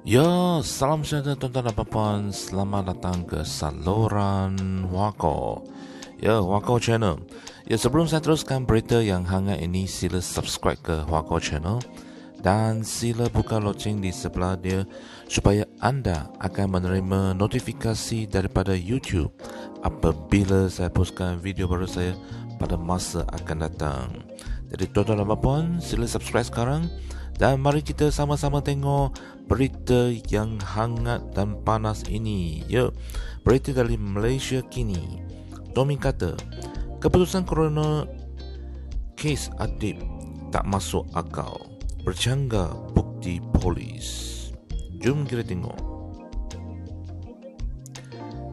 Ya, salam sejahtera tuan-tuan dan puan. Selamat datang ke saluran Wako. Ya, Wako Channel. Ya, sebelum saya teruskan berita yang hangat ini, sila subscribe ke Wako Channel dan sila buka loceng di sebelah dia supaya anda akan menerima notifikasi daripada YouTube apabila saya postkan video baru saya pada masa akan datang. Jadi tuan-tuan dan puan, sila subscribe sekarang dan mari kita sama-sama tengok berita yang hangat dan panas ini. Ya, berita dari Malaysia kini. Tommy kata, keputusan corona kes Adib tak masuk akal. Berjangka bukti polis. Jom kita tengok.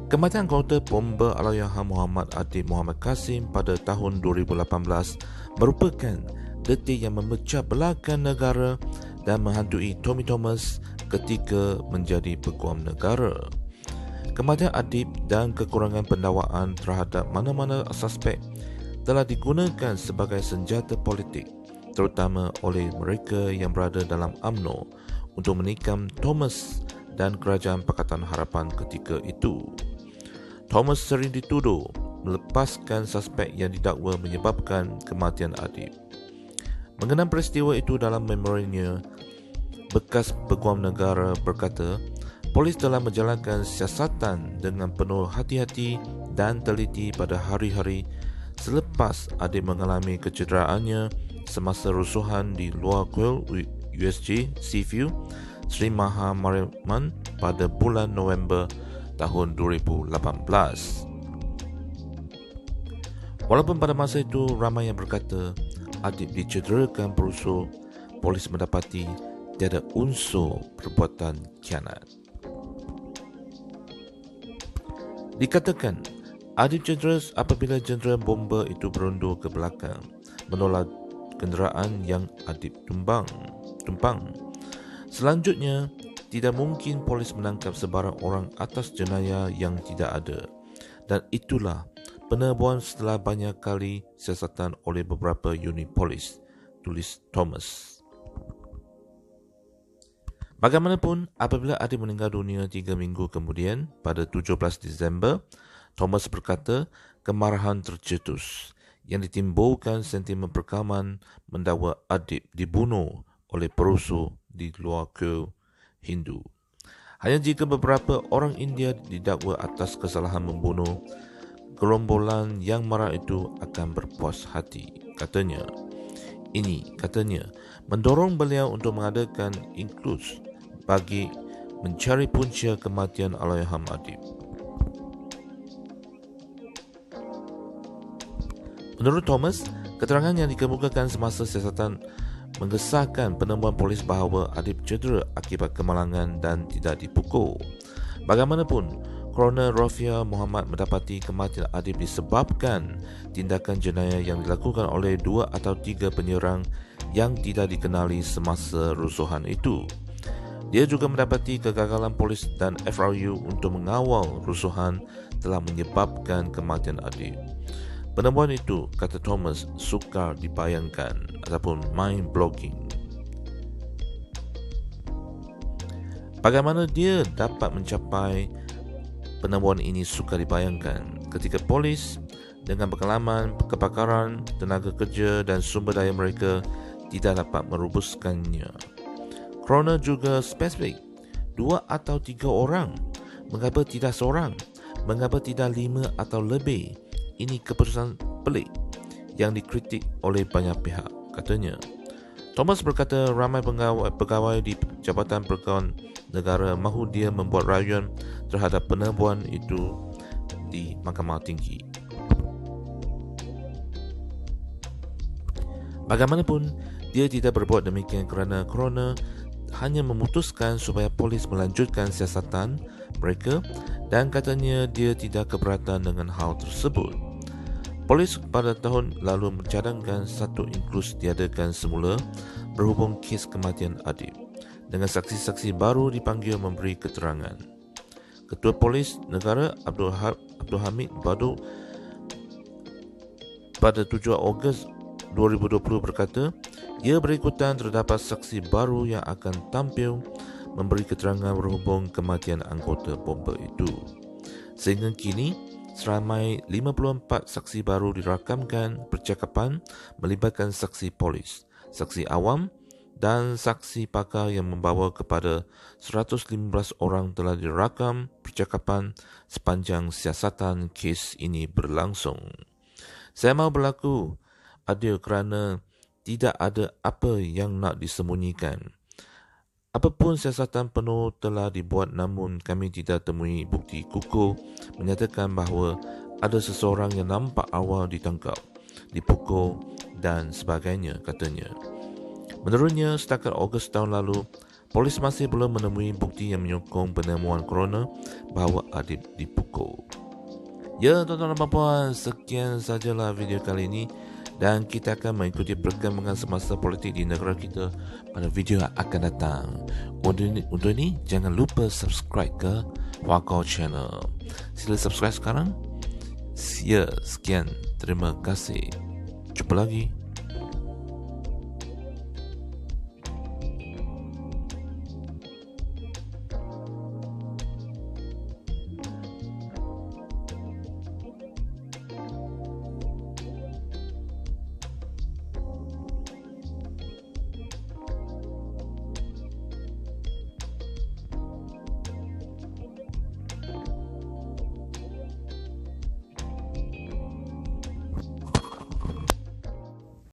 Kematian anggota bomba Allahyarham Muhammad Adib Muhammad Kasim pada tahun 2018 merupakan detik yang memecah belahkan negara dan menghantui Tommy Thomas ketika menjadi peguam negara. Kematian Adib dan kekurangan pendakwaan terhadap mana-mana suspek telah digunakan sebagai senjata politik, terutama oleh mereka yang berada dalam UMNO untuk menikam Thomas dan Kerajaan Pakatan Harapan ketika itu. Thomas sering dituduh melepaskan suspek yang didakwa menyebabkan kematian Adib. Mengenang peristiwa itu dalam memorinya, bekas peguam negara berkata, polis telah menjalankan siasatan dengan penuh hati-hati dan teliti pada hari-hari selepas Adib mengalami kecederaannya semasa rusuhan di luar kuil USG Seaview Sri Maha Mariamman pada bulan November tahun 2018. Walaupun pada masa itu ramai yang berkata Adib dicederakan perusuh, polis mendapati tiada unsur perbuatan khianat. Dikatakan Adib cedera apabila jentera bomba itu berundur ke belakang menolak kenderaan yang Adib tumpang. Selanjutnya, tidak mungkin polis menangkap sebarang orang atas jenayah yang tidak ada, dan itulah penebuan setelah banyak kali siasatan oleh beberapa unit polis, tulis Thomas. Bagaimanapun, apabila Adib meninggal dunia 3 minggu kemudian pada 17 Disember, Thomas berkata kemarahan tercetus yang ditimbulkan sentimen perekaman mendakwa Adib dibunuh oleh perusuh di luar kuil Hindu. Hanya jika beberapa orang India didakwa atas kesalahan membunuh, gerombolan yang marah itu akan berpuas hati, katanya. Ini, katanya, mendorong beliau untuk mengadakan inklus bagi mencari punca kematian Allahyarham Adib. Menurut Thomas, keterangan yang dikemukakan semasa siasatan mengesahkan penemuan polis bahawa Adib cedera akibat kemalangan dan tidak dipukul. Bagaimanapun, Coroner Rafia Muhammad mendapati kematian Adib disebabkan tindakan jenayah yang dilakukan oleh 2 atau 3 penyerang yang tidak dikenali semasa rusuhan itu. Dia juga mendapati kegagalan polis dan FRU untuk mengawal rusuhan telah menyebabkan kematian Adib. Penemuan itu, kata Thomas, sukar dibayangkan ataupun mind-blowing. Bagaimana dia dapat mencapai penemuan ini sukar dibayangkan ketika polis dengan pengalaman, kepakaran, tenaga kerja dan sumber daya mereka tidak dapat merubuskannya. Coroner juga spesifik, 2 atau 3 orang. Mengapa tidak seorang? Mengapa tidak 5 atau lebih? Ini keputusan pelik yang dikritik oleh banyak pihak, katanya. Thomas berkata ramai pegawai di Jabatan Perkawan Negara mahu dia membuat rayuan terhadap penemuan itu di Mahkamah Tinggi. Bagaimanapun, dia tidak berbuat demikian kerana coroner hanya memutuskan supaya polis melanjutkan siasatan mereka dan katanya dia tidak keberatan dengan hal tersebut. Polis pada tahun lalu mencadangkan satu inklus diadakan semula berhubung kes kematian Adib, dengan saksi-saksi baru dipanggil memberi keterangan. Ketua Polis Negara Abdul Hamid Badu pada 7 Ogos 2020 berkata, ia berikutan terdapat saksi baru yang akan tampil memberi keterangan berhubung kematian anggota bomba itu. Sehingga kini, seramai 54 saksi baru dirakamkan percakapan melibatkan saksi polis, saksi awam dan saksi pakar yang membawa kepada 115 orang telah dirakam percakapan sepanjang siasatan kes ini berlangsung. Saya mahu berlaku adil kerana tidak ada apa yang nak disembunyikan. Apapun siasatan penuh telah dibuat, namun kami tidak temui bukti kukuh menyatakan bahawa ada seseorang yang nampak awal ditangkap, dipukul dan sebagainya, katanya. Menurutnya, setakat Ogos tahun lalu, polis masih belum menemui bukti yang menyokong penemuan corona bahawa Adib dipukul. Ya, tuan-tuan dan puan, sekian sajalah video kali ini. Dan kita akan mengikuti perkembangan semasa politik di negara kita pada video yang akan datang. Untuk ini, jangan lupa subscribe ke Wakau Channel. Sila subscribe sekarang. Sekian. Terima kasih. Jumpa lagi.